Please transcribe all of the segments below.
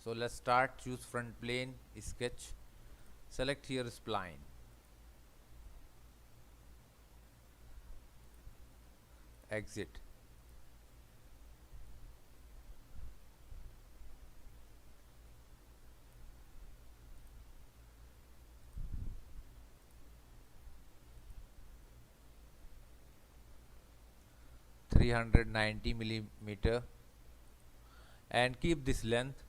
So let's start. Choose front plane, sketch, select here spline, exit. (390 mm) and keep this length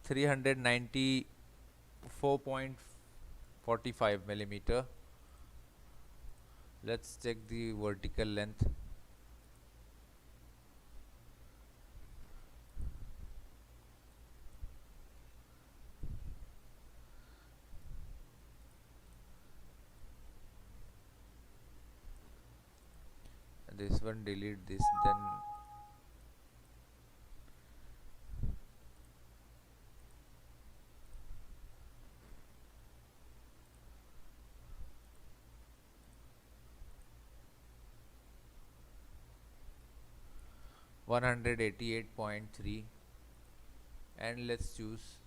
394.45 mm. Let's check the vertical length. This one, delete this, then 188.3, and let's choose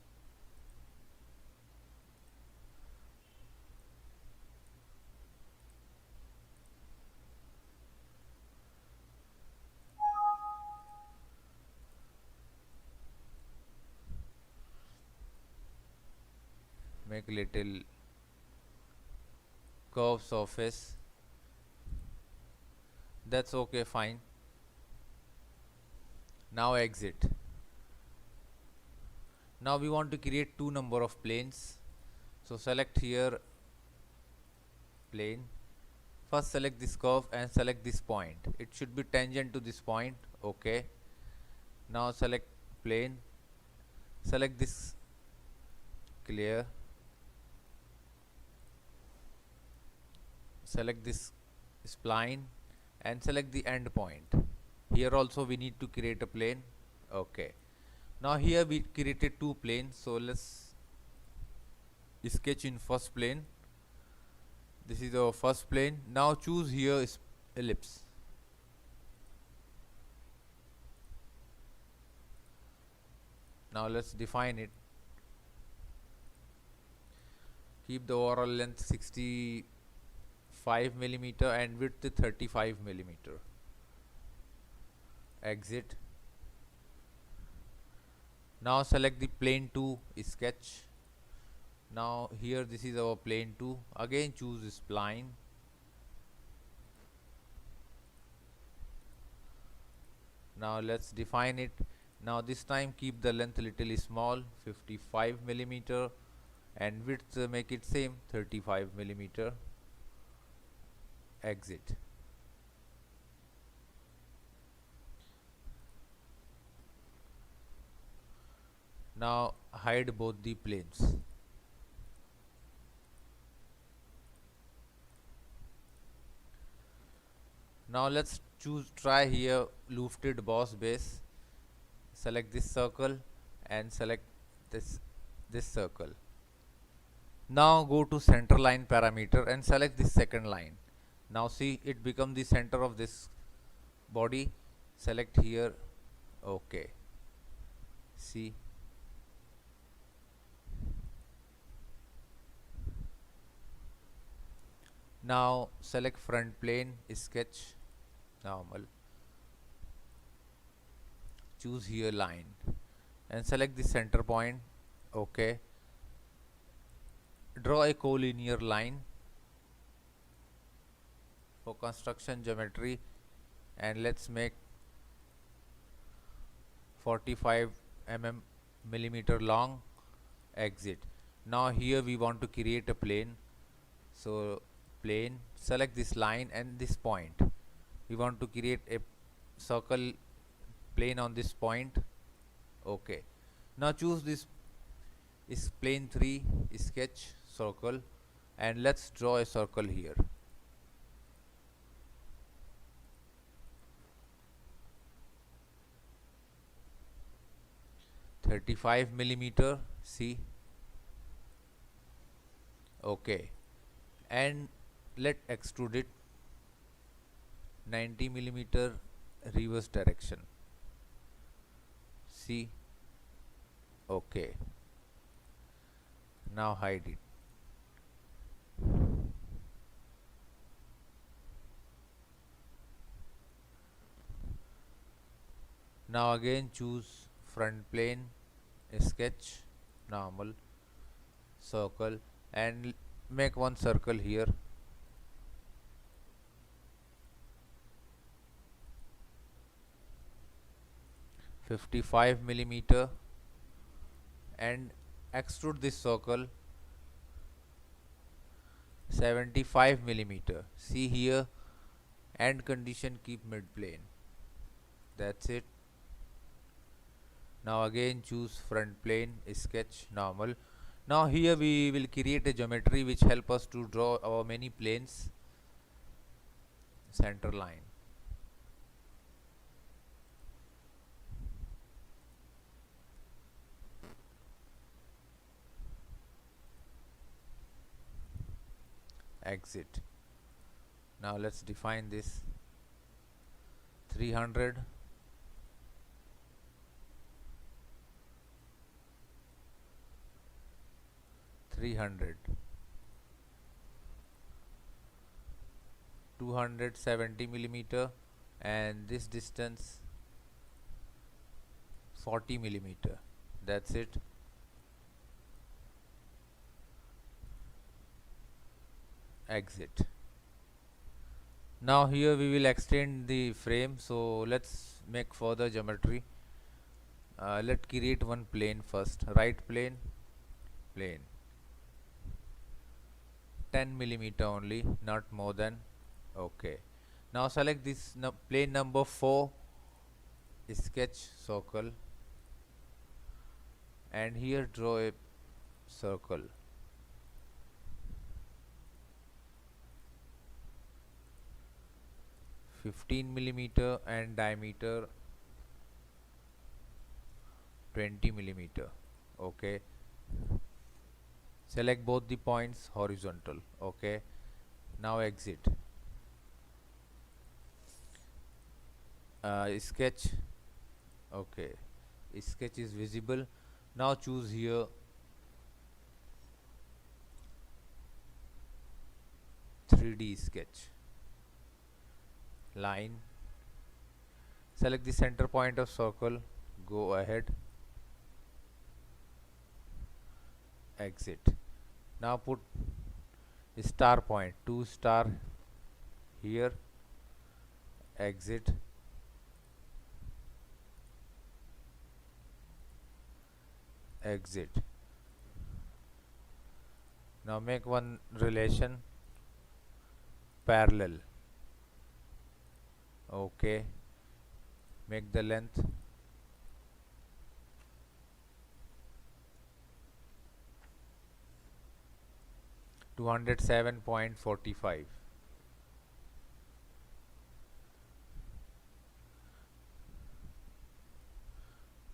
make little curve surface. That's okay, fine. Now exit. Now we want to create two number of planes, so select here plane. First select this curve and select this point. It should be tangent to this point. Okay. Now select plane, select this clear, select this spline and select the end point. Here also we need to create a plane. Okay. Now here we created two planes, so let's sketch in first plane. This is our first plane. Now choose here ellipse. Now let's define it. Keep the overall length 65 mm and width 35 mm. Exit. Now select the plane 2 sketch. Now here this is our plane 2. Again choose spline. Now let's define it. Now this time keep the length little small, 55 mm, and width make it same, 35 mm. Exit. Now hide both the planes. Now let's try here lofted boss base. Select this circle and select this circle. Now go to center line parameter and select this second line. Now see, it become the center of this body. Select here. Okay. See. Now select front plane, sketch, normal. Choose here line and select the center point. Okay. Draw a collinear line for construction geometry, and let's make 45 mm long. Exit. Now here we want to create a plane, so plane, select this line and this point. We want to create a circle plane on this point. Okay. Now choose this is plane 3, sketch, circle, and let's draw a circle here. (35 mm). See. Okay. And let extrude it 90 mm reverse direction. See. Okay, now hide it. Now again choose front plane, sketch, normal, circle, and make one circle here. 55 millimeter, and extrude this circle 75 millimeter. See here, end condition keep mid plane. That's it. Now again choose front plane, sketch, normal. Now here we will create a geometry which help us to draw our many planes. Center line. Exit. Now let's define this. 300, 300, 270 millimeter, and this distance 40 millimeter. That's it. Exit. Now here we will extend the frame, so let's make further geometry. Let's create one plane first. Right plane, plane 10 millimeter only, not more than. Okay, now select this plane number 4, sketch circle, and here draw a circle. 15 millimeter and diameter 20 millimeter. Okay, select both the points horizontal. Okay, now exit. Sketch. Okay, sketch is visible. Now choose here (3D) sketch, line, select the center point of circle, go ahead, exit. Now put star point, 2 star here, exit, exit. Now make one relation parallel. Okay, make the length 207.45.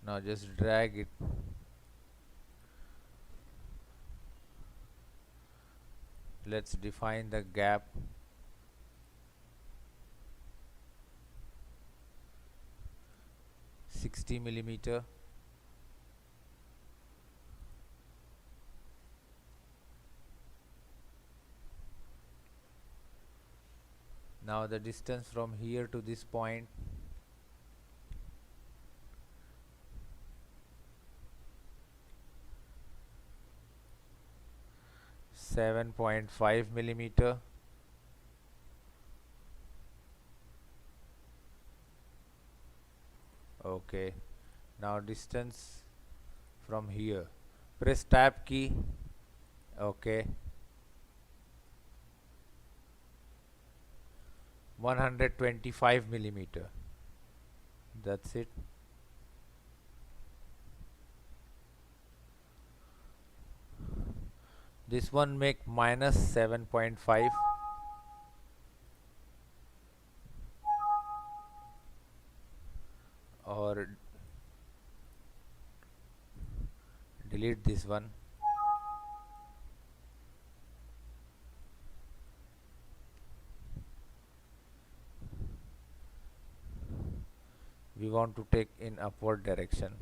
Now just drag it. Let's define the gap. (60 millimeter). Now the distance from here to this point 7.5 millimeter. Okay, now distance from here, press tab key. Okay, 125 millimeter. That's it. This one make minus 7.5. Or delete this one. We want to take in upward direction.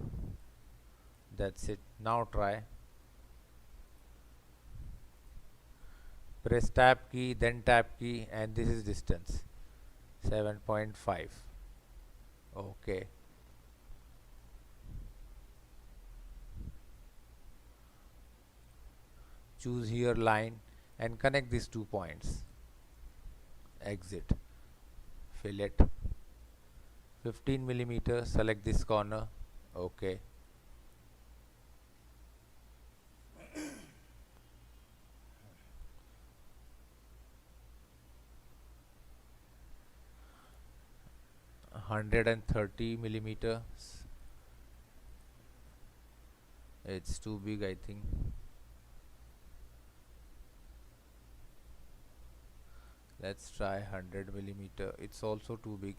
That's it. Now try. Press tab key, then tab key, and this is distance 7.5. Okay. Choose here line and connect these 2 points. Exit. Fillet. 15 millimeter. Select this corner. Okay. $130 millimeters. It's too big, I think. Let's try 100 millimeter. It's also too big.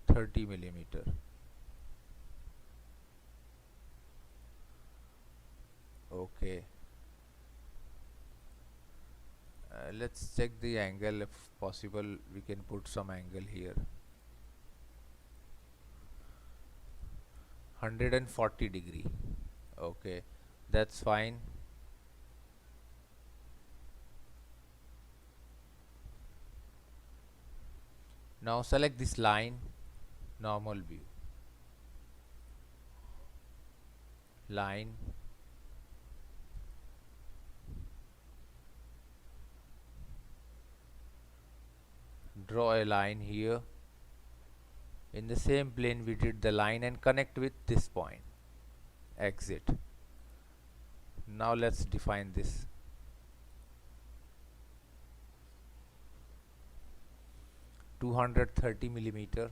30 millimeter. Okay. Let's check the angle. If possible, we can put some angle here. 140 degree. Okay, that's fine. Now select this line, normal view, line, draw a line here. In the same plane we did the line and connect with this point. Exit. Now let's define this. $230 millimeter.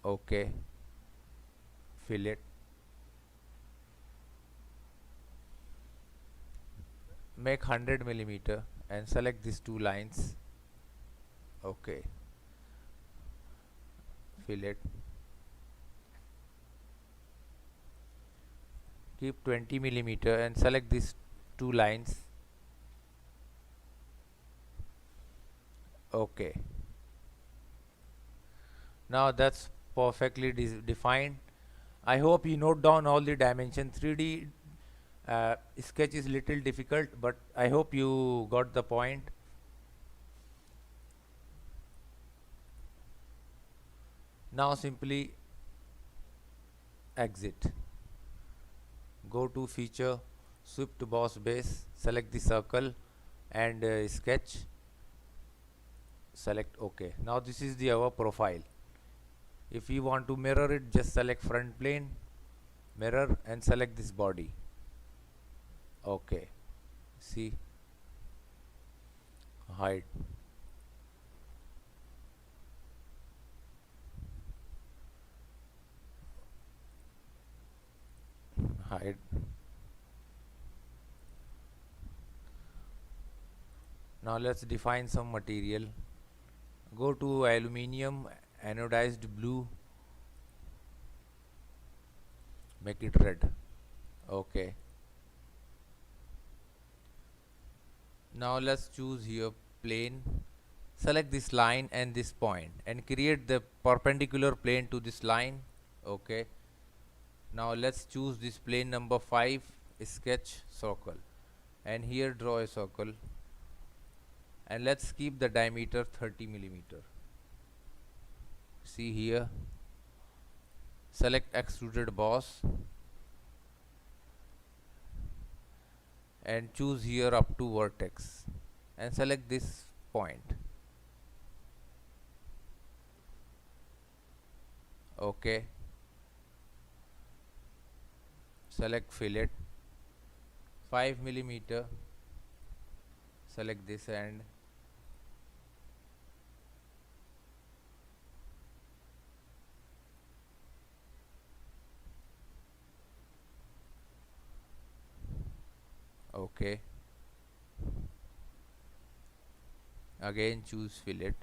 Okay. Fillet. Make 100 millimeter and select these 2 lines. Okay. Fillet. Keep 20 millimeter and select these 2 lines. Okay. Now that's perfectly defined. I hope you note down all the dimension. 3D sketch is little difficult, but I hope you got the point. Now simply exit. Go to feature, swift to boss base, select the circle and sketch. Select OK. Now this is our profile. If you want to mirror it, just select front plane, mirror and select this body. Okay. See, hide. Hide. Now let's define some material. Go to aluminium anodized blue, make it red. Okay. Now let's choose here plane, select this line and this point and create the perpendicular plane to this line. Okay. Now let's choose this plane number 5, sketch circle, and here draw a circle, and let's keep the diameter 30 millimeter. See here, select extruded boss and choose here up to vertex and select this point. Okay. Select fillet 5 millimeter, select this end. Okay. Again choose fillet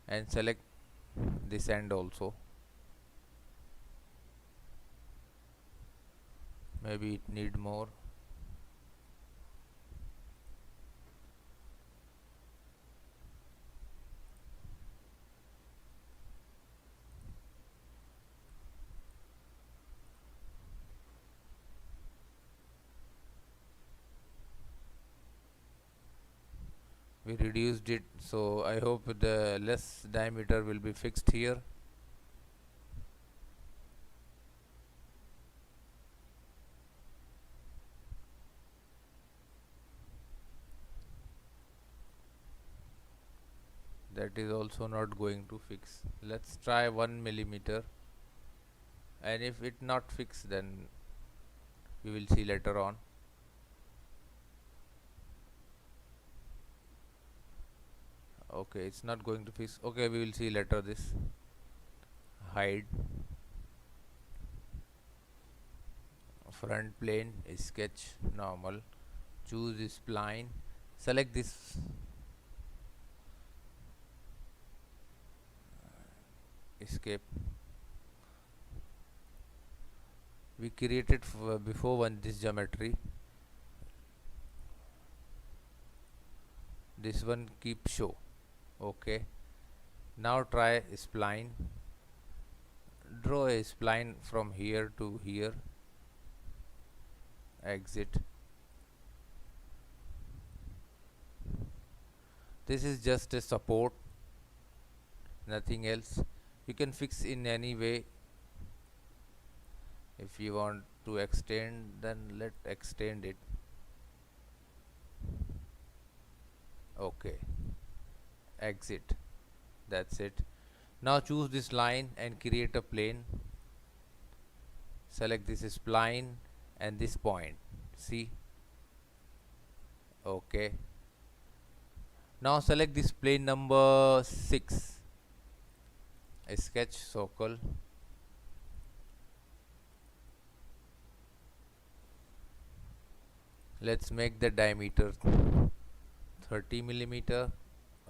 and select this end also. Maybe it need more. we reduced it, so I hope the less diameter will be fixed here. That is also not going to fix. Let's try 1 millimeter, and if it not fix, then we will see later on. Okay, it's not going to fix. Okay, we will see later this. Hide front plane, sketch normal, choose spline, select this escape. We created before this geometry. This one keep show. Okay, now try spline. Draw a spline from here to here. Exit. This is just a support, nothing else. You can fix in any way. If you want to extend, then let extend it. Okay, exit. That's it. Now choose this line and create a plane. Select this spline and this point. See? Okay. Now select this plane number 6. A sketch circle. Let's make the diameter 30 millimeter.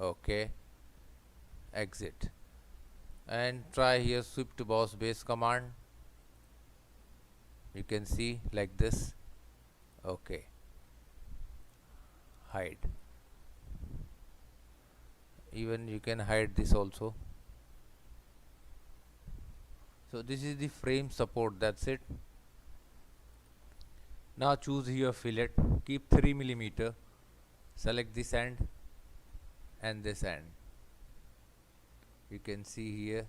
Okay. Exit. And try here shift boss base command. You can see like this. Okay. Hide. Even you can hide this also. So this is the frame support. That's it. Now choose here fillet. Keep 3 millimeter. Select this end and this end. You can see here.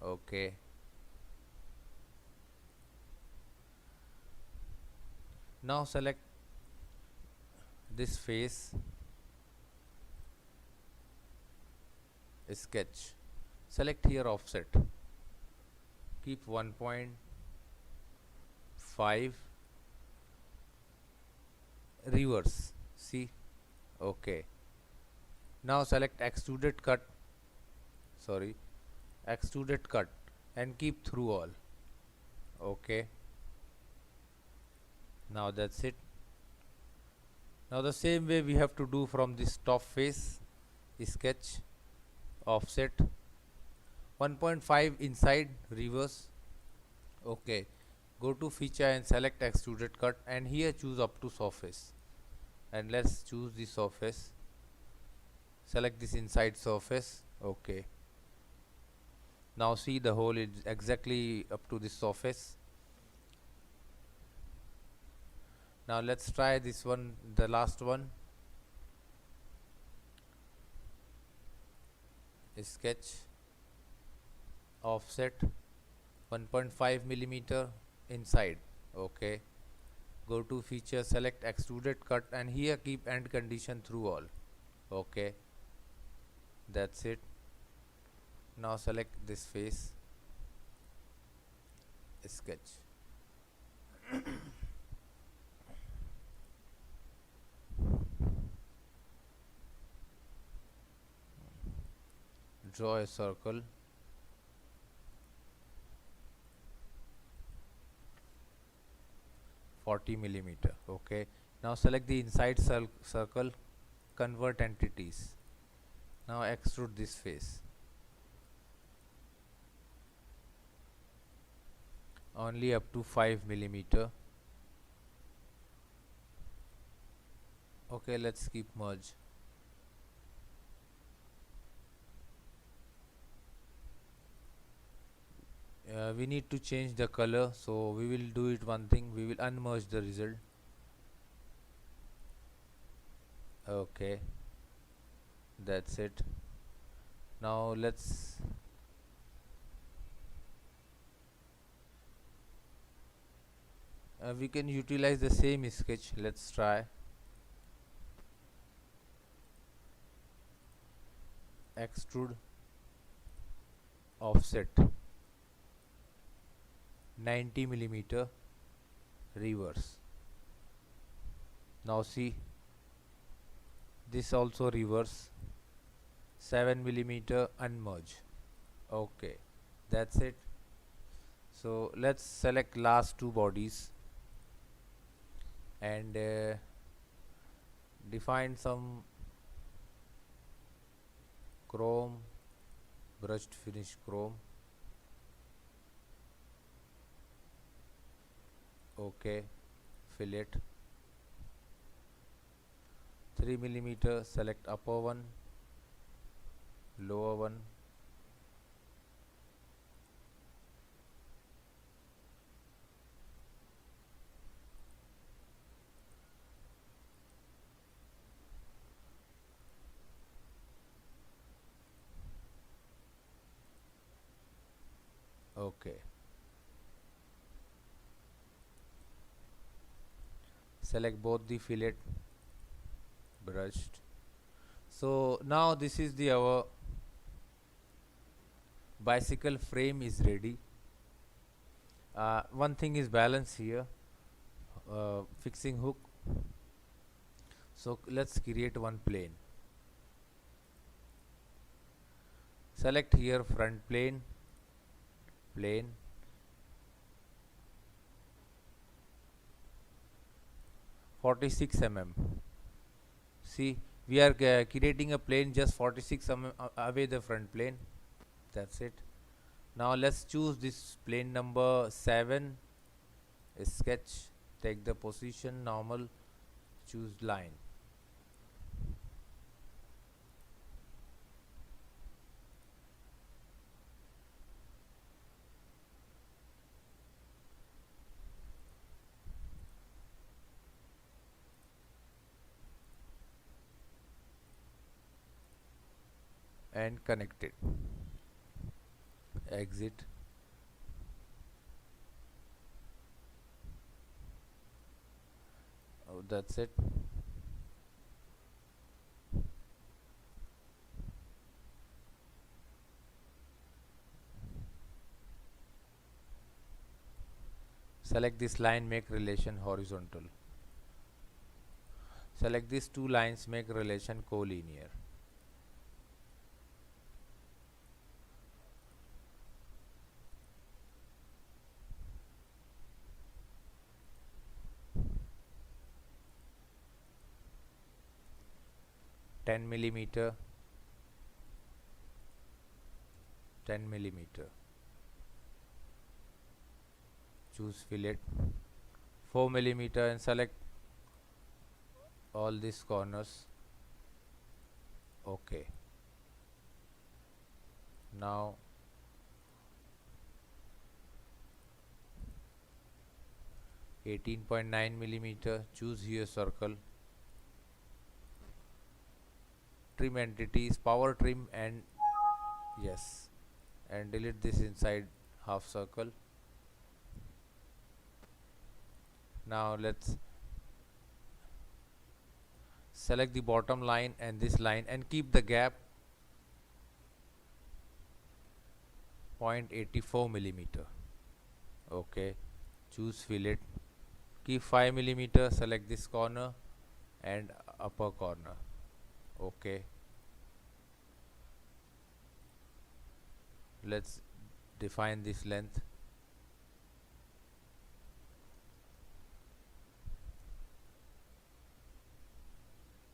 Okay. Now select this face, sketch. Select here offset. Keep 1.5. Reverse. See? Okay. Now select extruded cut. Extruded cut and keep through all. Okay. Now that's it. Now the same way we have to do from this top face, sketch, offset, 1.5 inside, reverse. Okay, go to feature and select extruded cut, and here choose up to surface, and let's choose the surface. Select this inside surface. Okay, now see the hole is exactly up to this surface. Now let's try this one, the last one. Sketch, offset, 1.5 millimeter inside. Okay, go to feature, select extruded cut, and here keep end condition through all. Okay, that's it. Now select this face, sketch. Draw a circle. (40 millimeter). Okay. Now select the inside circle. Convert entities. Now extrude this face. Only up to 5 millimeter. Okay, let's keep merge. we need to change the color, so we will do it one thing, we will unmerge the result. Okay, that's it. Now we can utilize the same sketch. Let's try. Extrude offset 90 millimeter reverse. Now see, this also reverse 7 millimeter unmerge. Okay, that's it. So let's select last two bodies and define some chrome, brushed finish chrome. Okay, fillet 3 millimeter, select upper one, lower one. Okay, select both the fillet, brushed. So now this is the our bicycle frame is ready. One thing is balance here, fixing hook. So let's create one plane. Select here front plane, plane, 46 mm. See, we are creating a plane just 46 mm away the front plane. That's it. Now let's choose this plane number 7, sketch, take the position normal, choose line. And connect it. Exit. Oh, that's it. Select this line, make relation horizontal. Select these two lines, make relation collinear. Ten millimeter, 10 millimeter. Choose fillet, 4 millimeter, and select all these corners. Okay. Now 18.9 millimeter, choose here circle, trim entities, power trim, and yes, and delete this inside half circle. Now let's select the bottom line and this line and keep the gap 0.84 millimeter. Okay, choose fillet, keep 5 millimeter, select this corner and upper corner. Okay, let's define this length.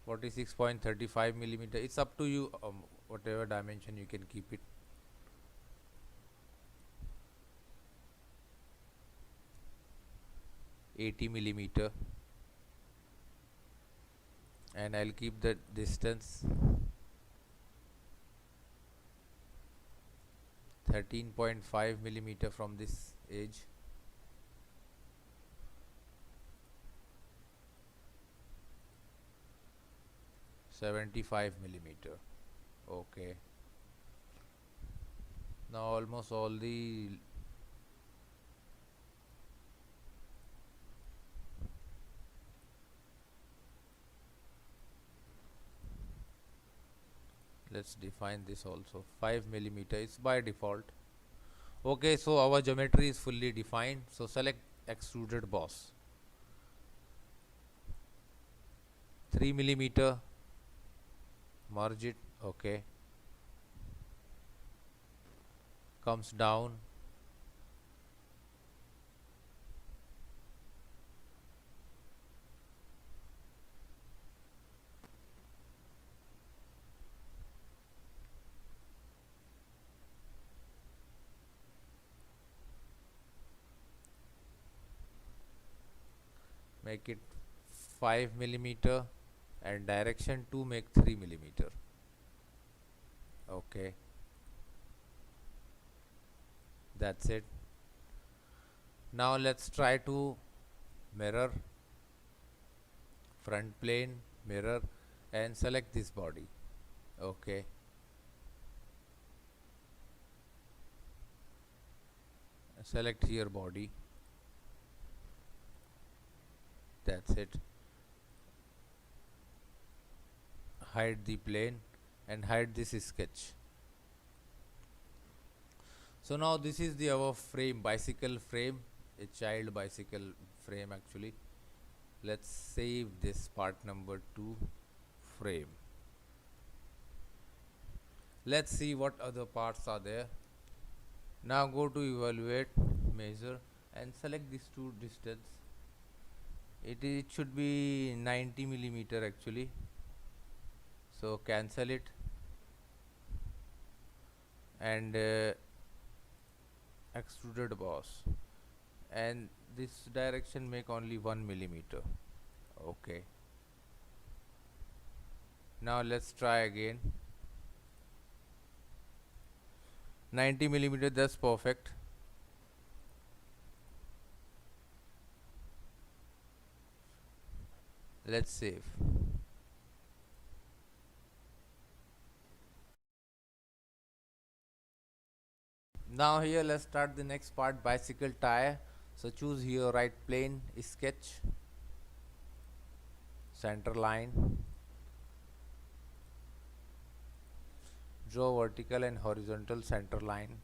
.35 millimeter. It's up to you, whatever dimension you can keep it. .80 millimeter, and I'll keep the distance 13.5 millimeter from this edge. $75 millimeter. Okay, now almost all the let's define this also. 5 millimeter is by default. Okay, so our geometry is fully defined, so select extruded boss. 3 millimeter, merge it. Okay, comes down. Make it 5 millimeter, and direction to make 3 millimeter. Okay, that's it. Now let's try to mirror, front plane, mirror, and select this body. Okay, select here body. That's it. Hide the plane and hide this sketch. So now this is the our frame, bicycle frame, a child bicycle frame actually. Let's save this part number 2 frame. Let's see what other parts are there. Now go to evaluate, measure, and select these two distance. It should be 90 millimeter actually, so cancel it, and extruded boss, and this direction make only 1 millimeter. Okay, now let's try again. 90 millimeter, that's perfect. Let's save. Now here let's start the next part, bicycle tire. So choose here right plane, sketch, center line, draw vertical and horizontal center line.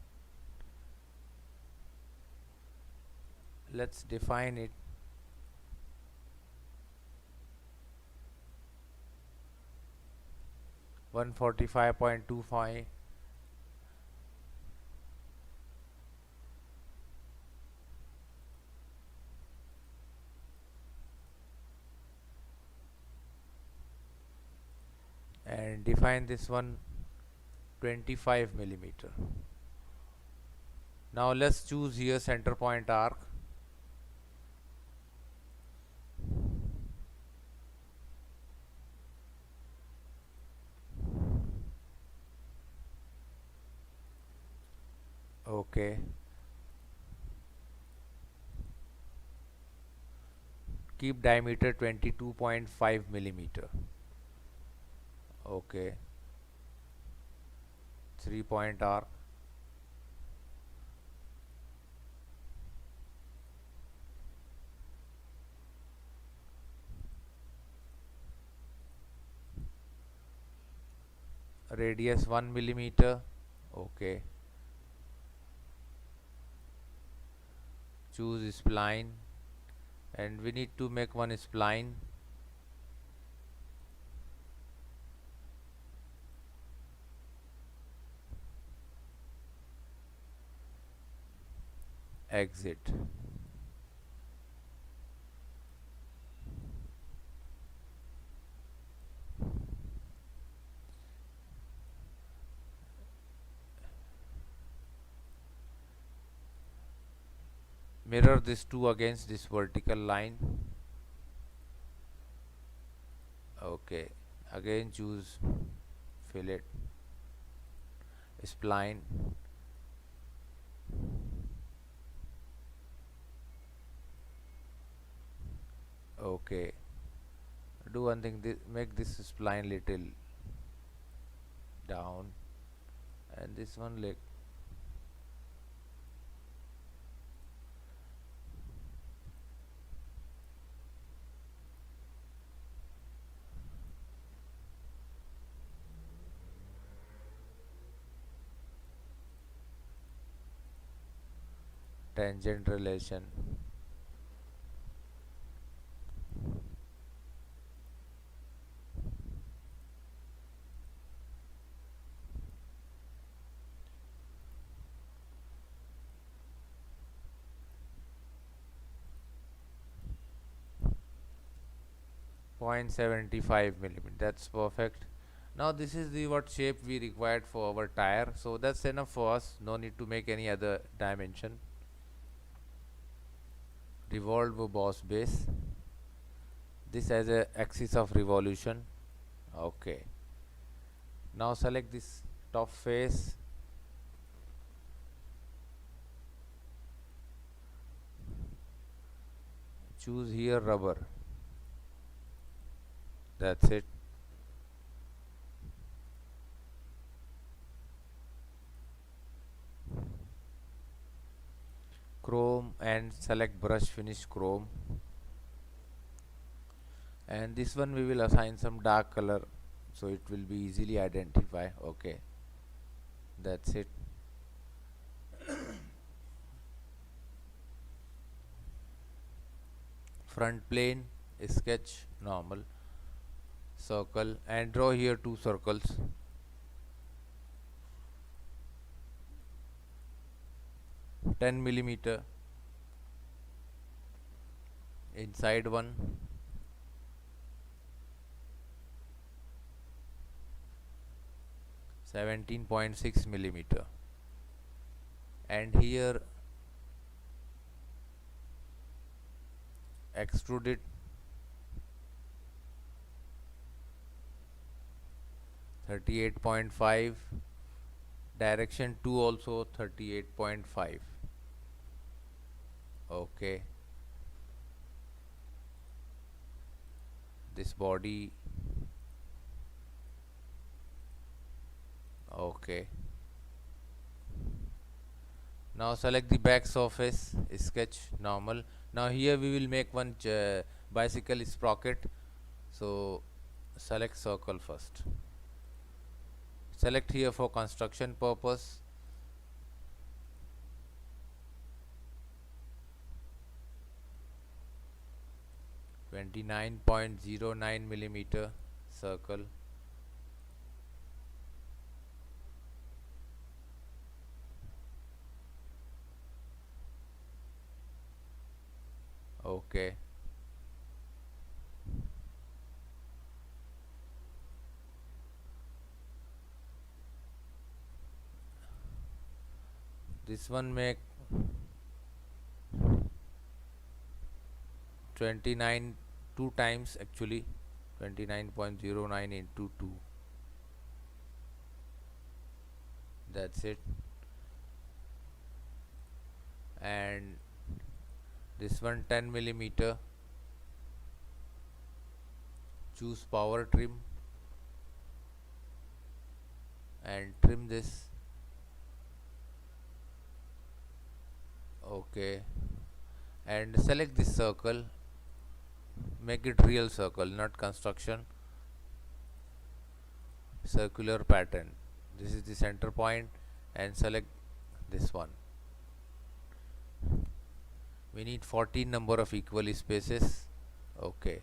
Let's define it. $145.25. And define this one 25 millimeter. Now let's choose here center point arc. Okay, keep diameter 22.5 millimeter. Okay, 3-point arc. Radius 1 millimeter. Okay, choose spline, and we need to make one spline. Exit. Mirror this two against this vertical line. Okay, again choose fillet, spline, Okay, do one thing, make this spline little down, and this one leg. Tangent relation. 0.75 millimeter. That's perfect. Now this is the what shape we required for our tire. So that's enough for us. No need to make any other dimension. Revolve boss base. This as a axis of revolution. Okay. Now select this top face. Choose here rubber. That's it. Chrome and select brush finish chrome. And this one we will assign some dark color so it will be easily identify. Okay, that's it. Front plane, sketch normal, circle, and draw here two circles. $10 mm inside one, 17.6 mm, and here extrude it 38.5, direction 2 also 38.5. Okay, this body. Okay, now select the back surface, sketch normal. Now here we will make one bicycle sprocket, so select circle first. Select here for construction purpose. $29.09 circle. Okay, this one make 29 two times actually, 29.09 into 2. That's it. And this one 10 mm. Choose power trim and trim this. Okay, and select this circle, make it real circle, not construction. Circular pattern, this is the center point, and select this one. We need 14 number of equal spaces. Okay,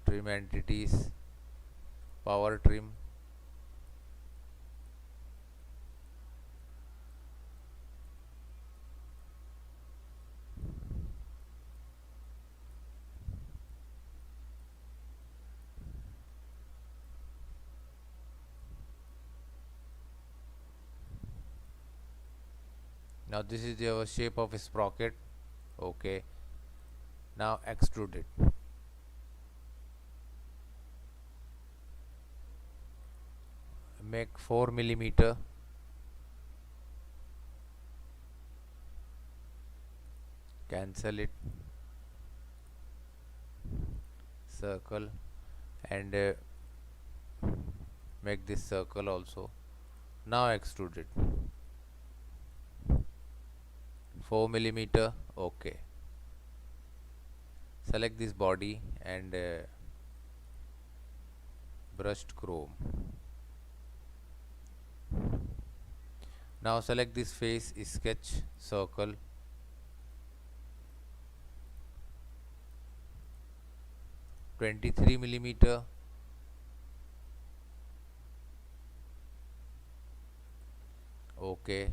trim entities, power trim. Now this is our shape of a sprocket. Okay, Now extrude it. Make 4 millimeter. Cancel it. Circle and make this circle also. Now extrude it. 4 millimeter. Okay. Select this body and brushed chrome. Now select this face, sketch circle. (23mm). Okay.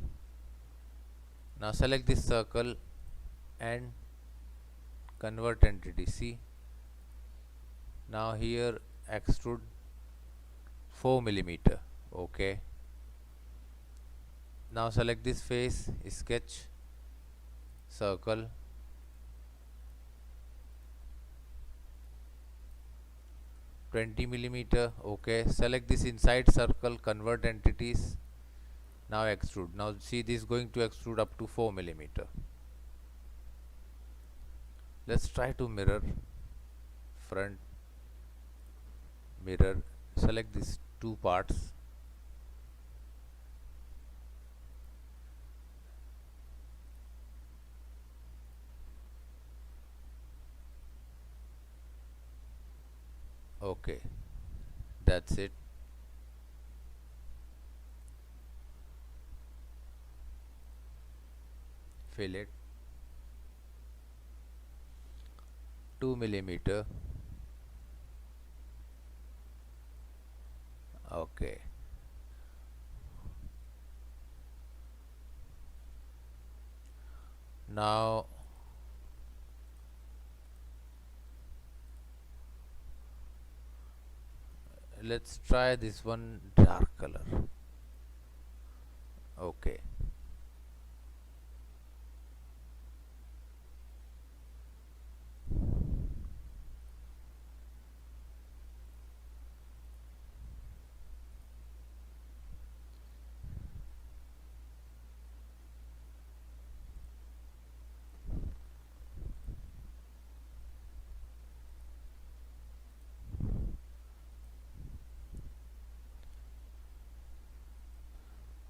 Now select this circle and convert entity. See. Now here extrude 4mm. Okay. Now select this face, sketch circle. (20mm). Okay. Select this inside circle, convert entities. Now extrude. Now see, this is going to extrude up to 4mm. Let's try to mirror. Front mirror. Select these two parts. Okay, that's it. Fillet 2mm. Okay. Now let's try this one, dark color. Okay.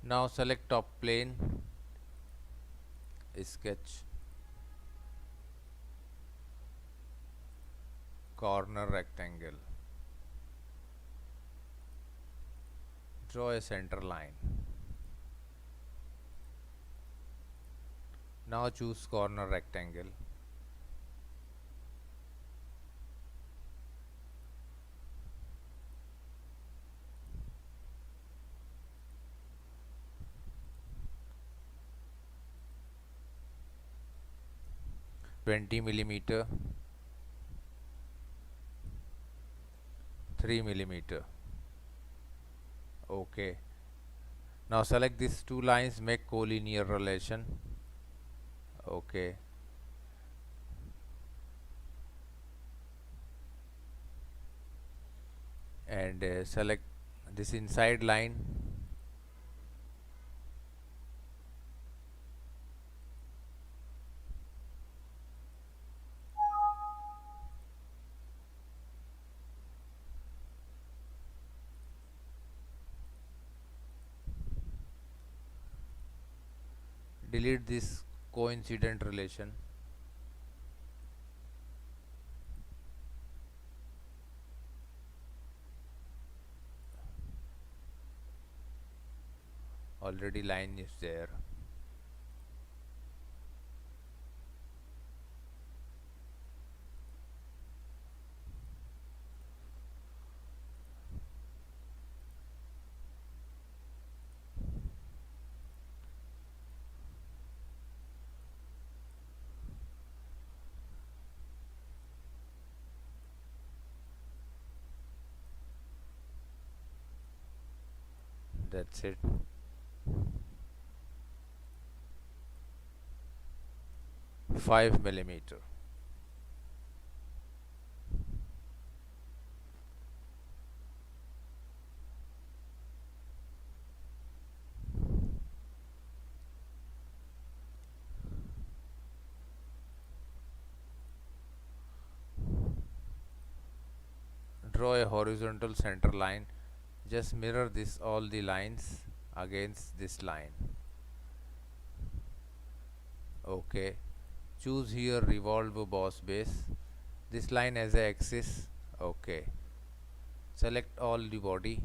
Now select top plane, sketch corner rectangle. Draw a center line. Now choose corner rectangle. (20mm), 3mm. Okay. Now select these two lines, make collinear relation. Okay. And select this inside line. Delete this coincident relation. Already line is there. That's it. 5mm. draw a horizontal center line. Just mirror this all the lines against this line. Okay, choose here revolve boss base. This line as a axis. Okay, select all the body.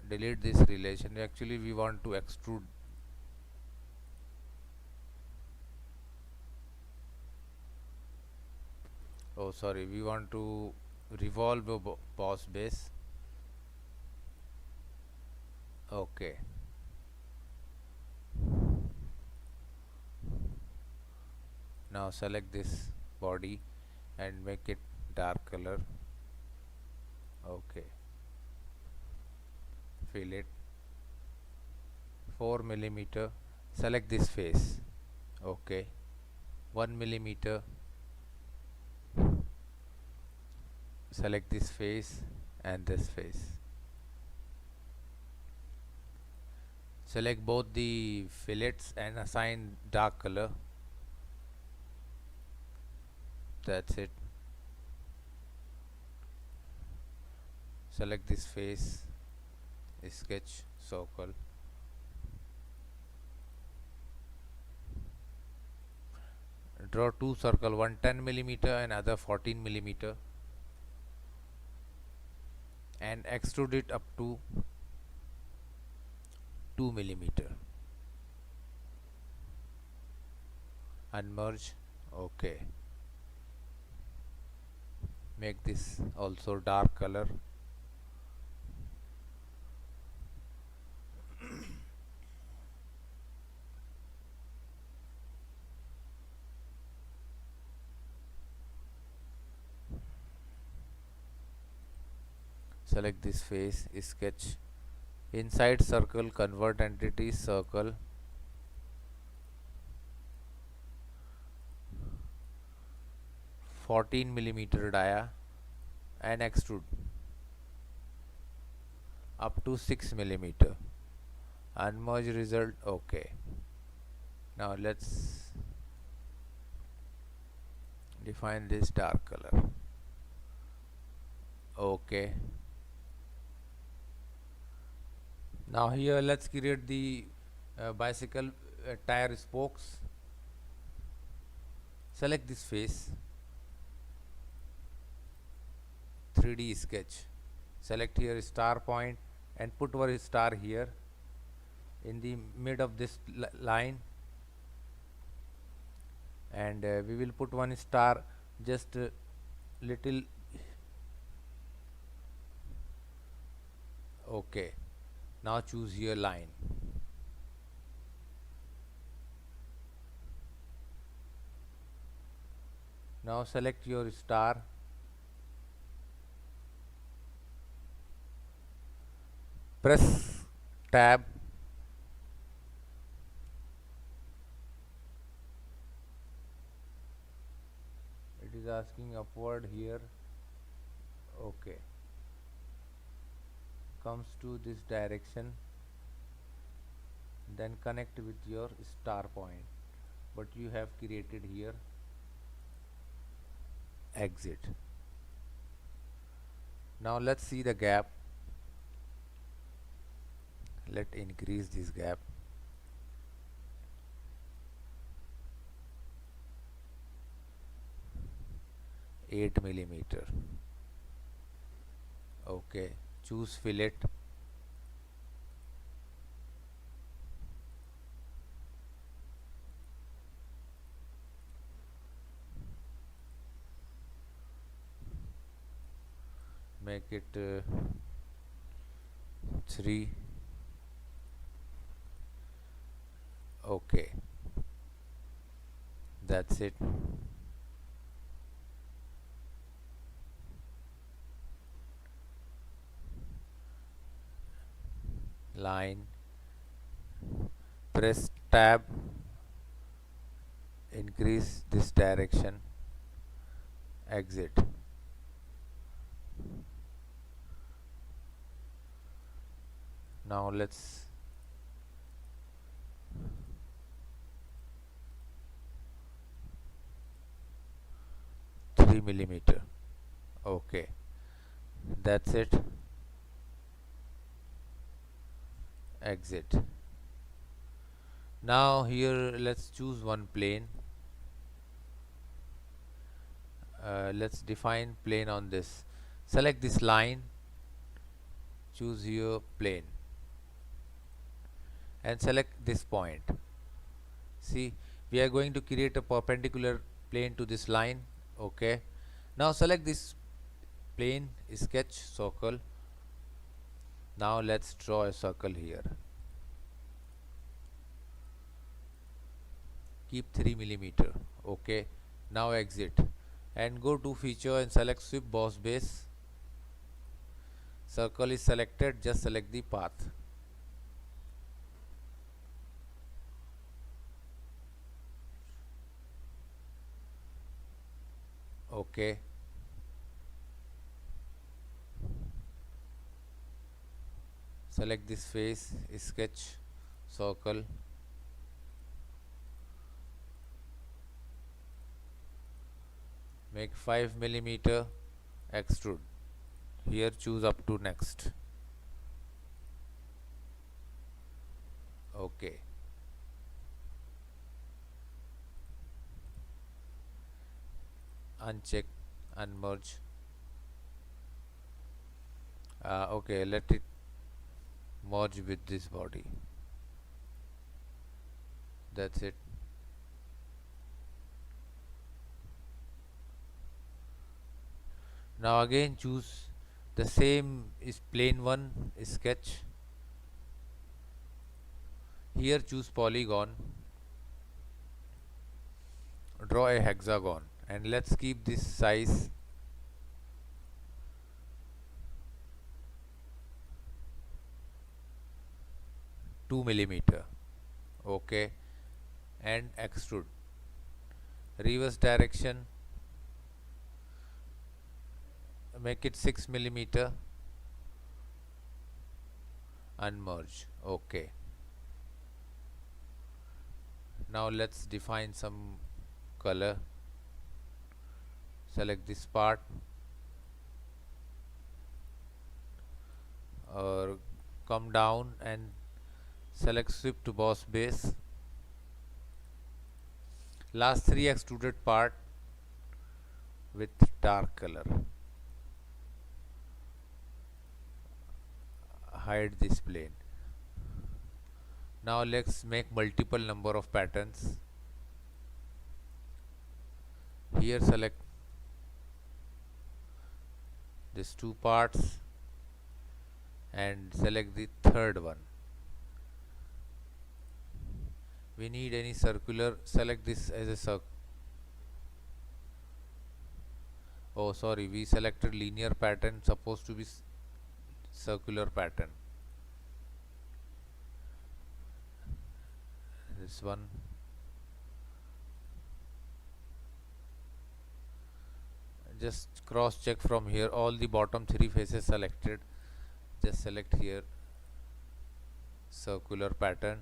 Delete this relation. Actually we want to extrude. Oh sorry, we want to revolve a boss base. Okay, now select this body and make it dark color. Okay, fill it 4 millimeter. Select this face. Okay, 1 millimeter. Select this face and this face. Select both the fillets and assign dark color. That's it. Select this face, sketch circle. Draw two circle, one 10 millimeter and other 14 millimeter, and extrude it up to 2 millimeter. Unmerge. Okay, make this also dark color. Select this face, sketch inside circle, convert entity circle. (14 millimeter) dia and extrude up to 6 millimeter. Unmerge result. Okay, now let's define this dark color. Okay, now here let's create the bicycle tire spokes. Select this face, 3D sketch. Select here star point and put our star here in the mid of this line, and we will put one star just little. Okay, now choose here line. Now select your star, press tab, it is asking upward here. Okay, comes to this direction, then connect with your star point but you have created here. Exit. Now let's see the gap. Let increase this gap. (8 millimeter). Okay, choose fillet. Make it 3. Okay, that's it. Line, press tab, increase this direction, exit. Now let's 3 millimeter. Okay, that's it. Exit. Now here let's choose one plane. Let's define plane on this. Select this line, choose your plane and select this point. See, we are going to create a perpendicular plane to this line. Okay, now select this plane, sketch circle. Now let's draw a circle here. Keep 3 millimeter. Okay, now exit and go to feature and select sweep boss base. Circle is selected, just select the path. Okay, select this face, sketch circle, make 5 millimeter, extrude. Here choose up to next. Okay, uncheck, unmerge. Okay, let it merge with this body. That's it. Now again choose the same is plane one, sketch. Here choose polygon, draw a hexagon and let's keep this size 2 millimeter. Okay, and extrude. Reverse direction, make it 6 millimeter, unmerge. Okay, now let's define some color. Select this part or come down and select sweep to boss base. Last 3 extruded part with dark color. Hide this plane. Now let's make multiple number of patterns. Here select these 2 parts and select the third one. We need any circular, select this as a circle. Oh sorry, we selected linear pattern, supposed to be circular pattern. This one. Just cross check from here, all the bottom 3 faces selected. Just select here circular pattern,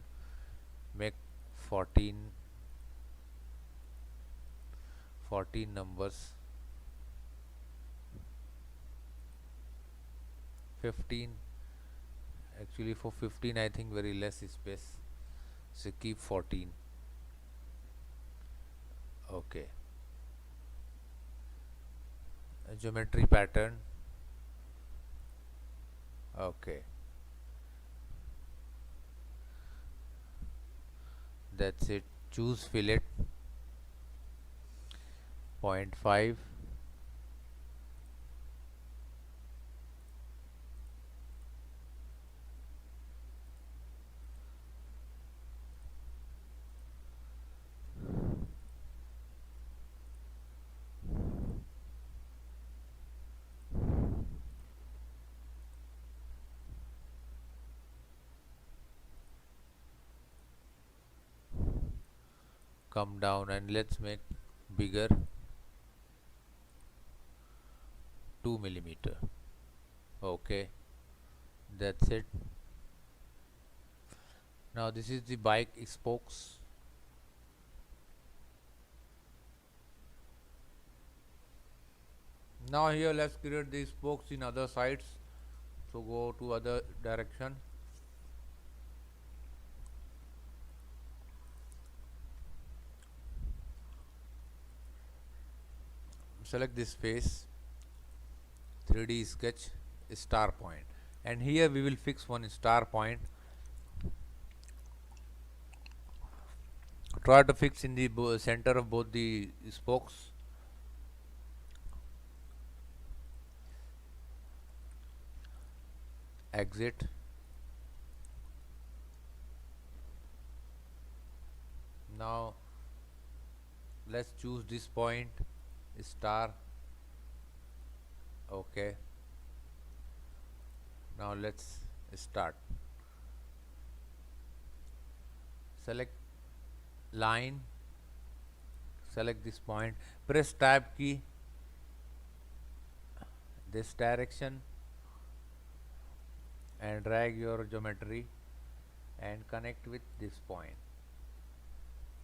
make 14 numbers, 15. Actually for 15 I think very less space, so keep 14. Okay, a geometry pattern. Okay, that's it. Choose fillet 0.5, come down and let's make bigger, 2 millimeter. Okay, that's it. Now this is the bike spokes. Now here let's create these spokes in other sides. So go to other direction. Select this face, 3D sketch, star point, and here we will fix one star point. Try to fix in the center of both the spokes. Exit. Now let's choose this point, star. Okay. Now let's start. Select line, select this point, press tab key, this direction, and drag your geometry and connect with this point.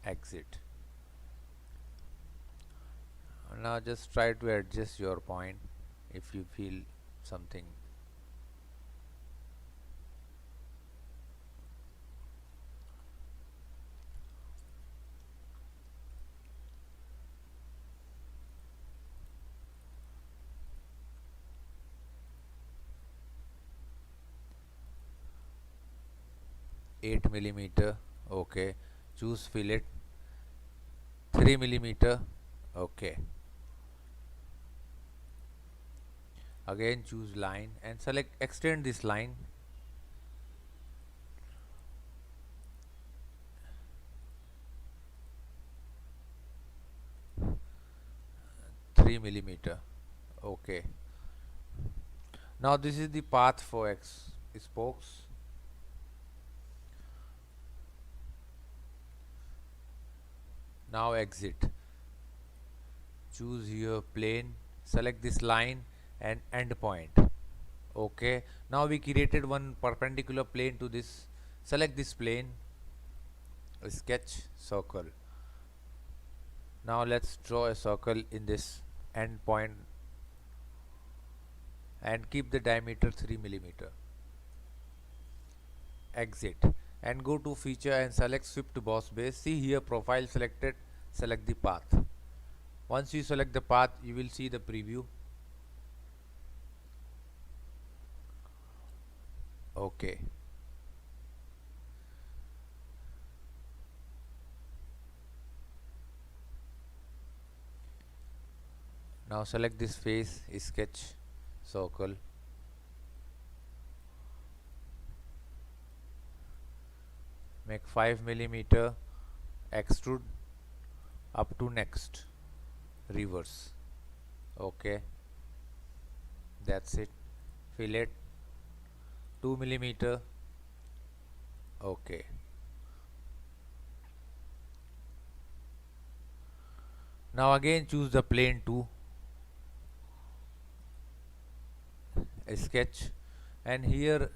Exit. Now just try to adjust your point if you feel something. Eight millimeter. Okay. Choose fillet. 3 millimeter. Okay. Again choose line and select extend this line. 3 millimeter. Okay. Now this is the path for X spokes. Now exit. Choose your plane, select this line and end point. Okay. Now we created one perpendicular plane to this. Select this plane, sketch circle. Now let's draw a circle in this end point and keep the diameter 3 millimeter. Exit and go to feature and select Swift boss base. See here profile selected, select the path. Once you select the path, you will see the preview. Okay. Now select this face, sketch circle. Make 5 millimeter, extrude up to next, reverse. Okay, that's it. Fillet 2 millimeter. Okay. Now again choose the plane 2, sketch, and here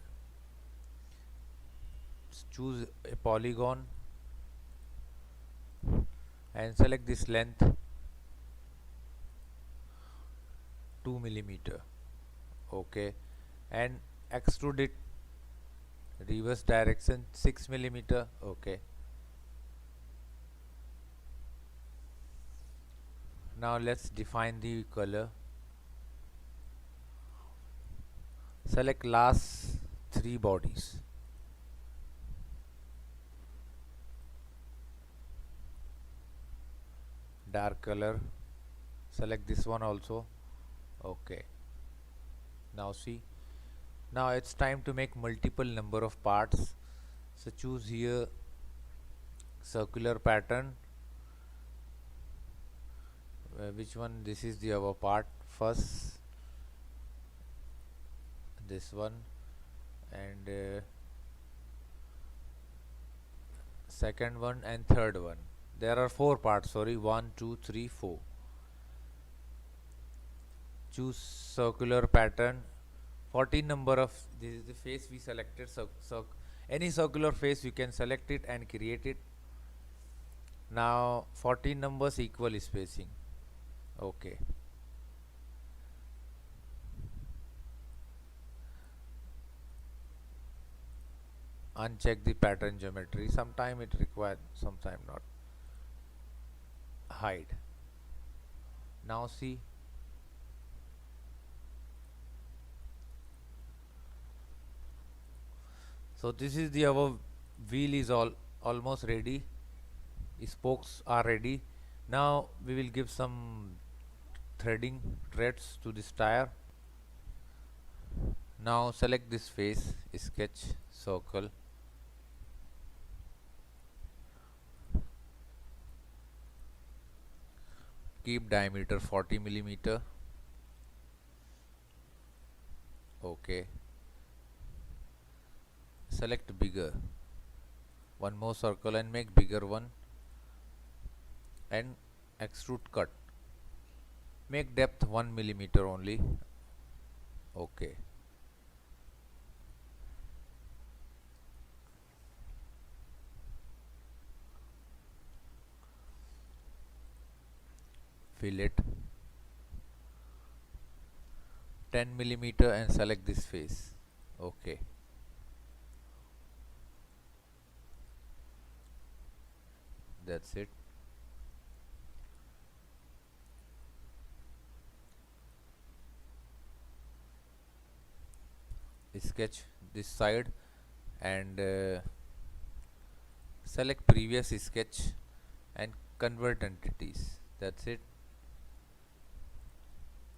choose a polygon and select this length 2 millimeter. Okay, and extrude it reverse direction 6 millimeter. Okay. Now let's define the color. Select last 3 bodies. Dark color. Select this one also. Okay. Now see. Now it's time to make multiple number of parts. So choose here circular pattern. Which one? This is the our part. First this one and second one and third one. There are 4 parts, sorry, 1 2 3 4. Choose circular pattern. 14 number of, this is the face we selected. Any circular face you can select it and create it. Now 14 numbers equal spacing. Okay. uncheck the pattern geometry. Sometime it required, sometime not. Hide. Now see, so this is the our wheel is almost ready. Spokes are ready. Now we will give some threading threads to this tire. Now select this face, sketch, circle, keep diameter 40 millimeter. Okay, select bigger, one more circle and make bigger one, and extrude cut, make depth 1 millimeter only. Okay, fillet 10 millimeter and select this face. Okay, that's it. Sketch this side and select previous sketch and convert entities. That's it.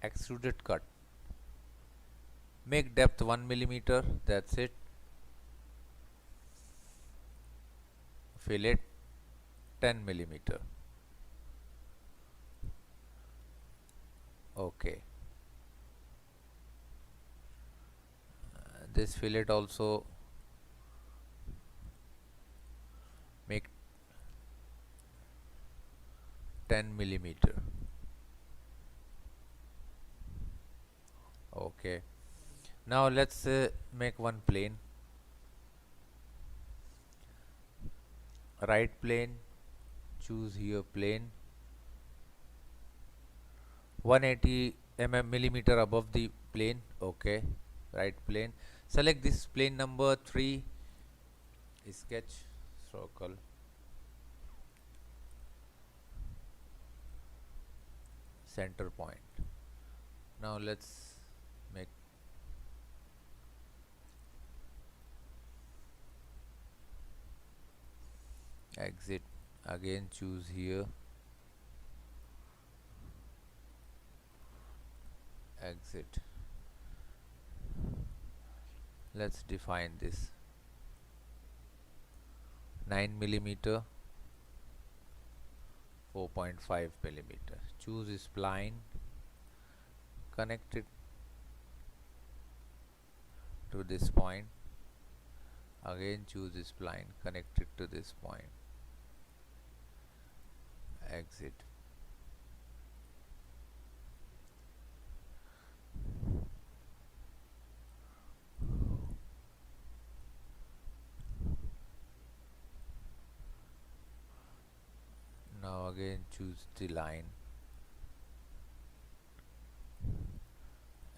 Extruded cut, make depth 1 millimeter. That's it. Fillet 10 millimeter. Okay, this fillet also make 10 millimeter. Okay, now let's make one plane. Right plane, choose here plane 180 millimeter above the plane. Okay, right plane, select this plane number 3, sketch, circle, center point. Now let's make exit, again choose here, exit. Let's define this 9 millimeter, 4.5 millimeter. Choose spline, connect it to this point, again choose spline, connect it to this point, exit. Now again choose the line,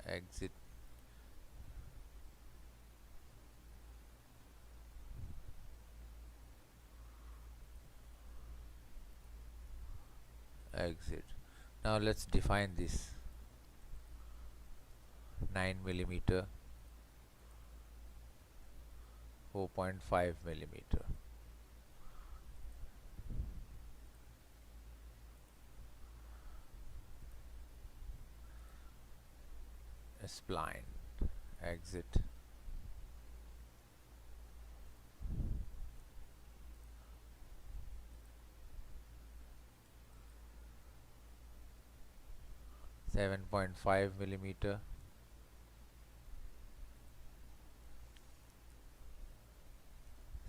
exit, exit. Now let's define this 9 millimeter, 4.5 millimeter. Spline, exit. Seven 7.5 millimeter,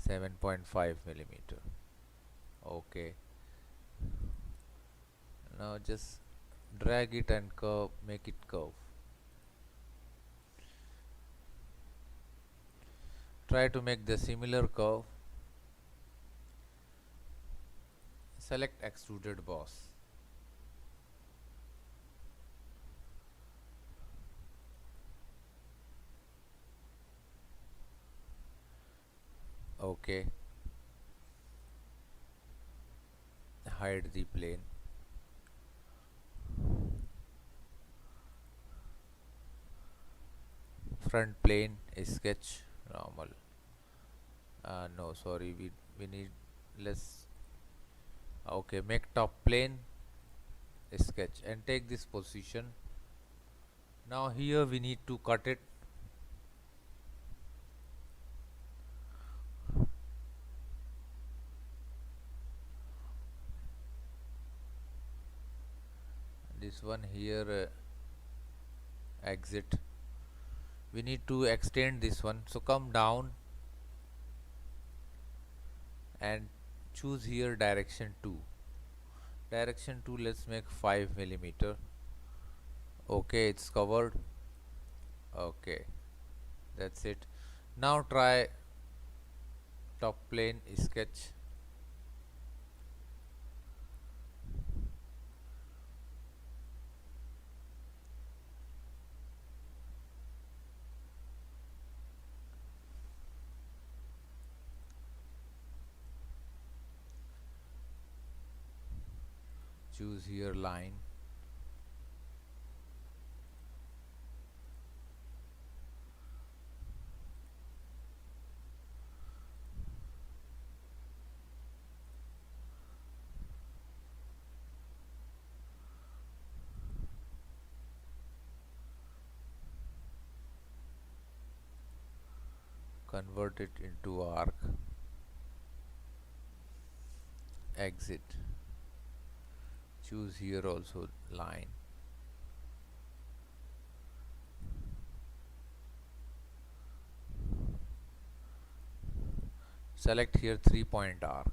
7.5 millimeter. Okay, now just drag it and curve, make it curve. Try to make the similar curve. Select extruded boss. Okay, hide the plane. Front plane sketch normal. No, sorry, we need less. Okay, make top plane sketch and take this position. Now here we need to cut it. This one here, exit. We need to extend this one, so come down and choose here direction 2. Direction 2, let's make 5 millimeter. Okay, it's covered. Okay, that's it. Now try top plane sketch. Choose here line. Convert it into arc. Exit. Choose here also line. Select here 3-point arc.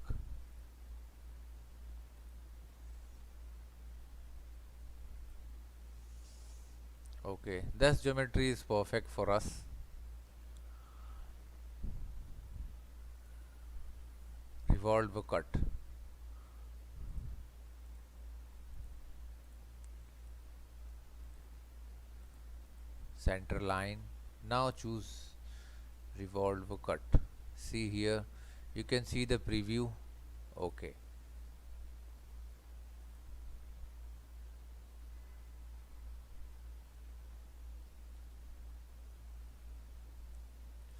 Okay, this geometry is perfect for us. Revolve a cut. Center line. Now choose revolve a cut. See here, you can see the preview. Okay.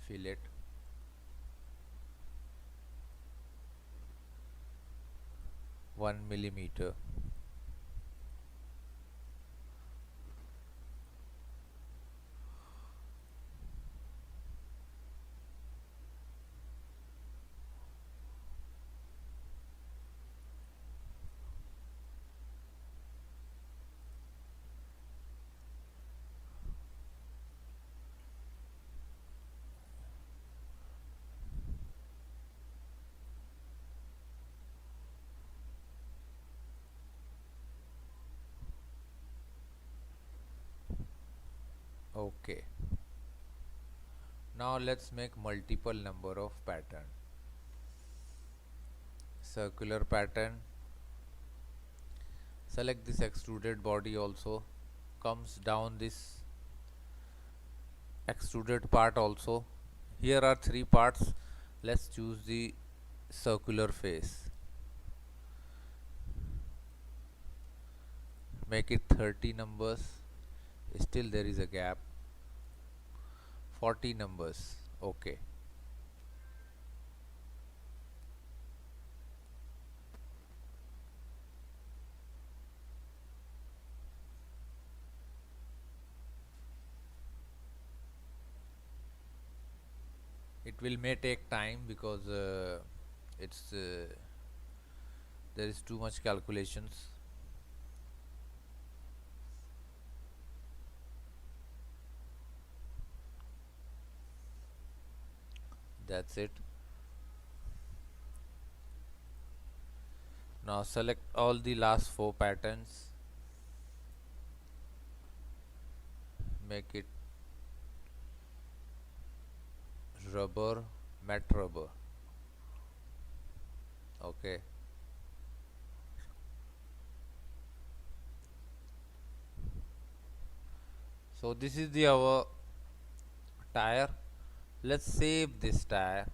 Fillet. One millimeter. Okay. Now let's make multiple number of pattern. Circular pattern. Select this extruded body also. Comes down this extruded part also. Here are 3 parts. Let's choose the circular face. Make it 30 numbers. Still there is a gap. 40 numbers. Okay. It may take time because it's there is too much calculations. That's it. Now select all the last 4 patterns. Make it rubber, matte rubber. Okay. So this is the our tire. Let's save this tire.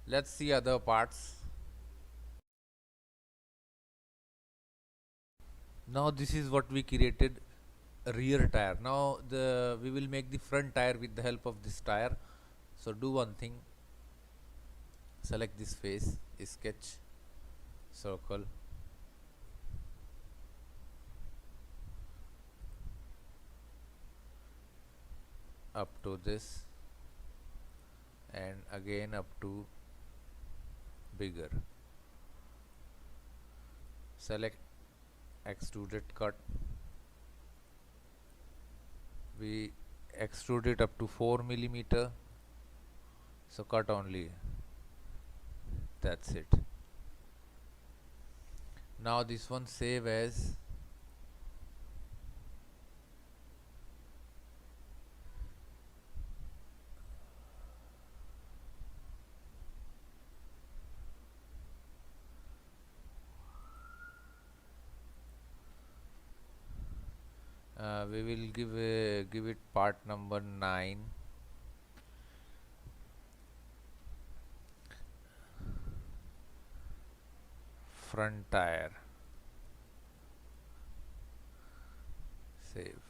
Let's see other parts. Now this is what we created, a rear tire. Now the we will make the front tire with the help of this tire. So do one thing, select this face, sketch, circle, up to this, and again up to bigger. Select extruded cut. We extrude it up to 4 millimeter. So cut only. That's it. Now this one save as. We will give it part number 9. Front tire. Save.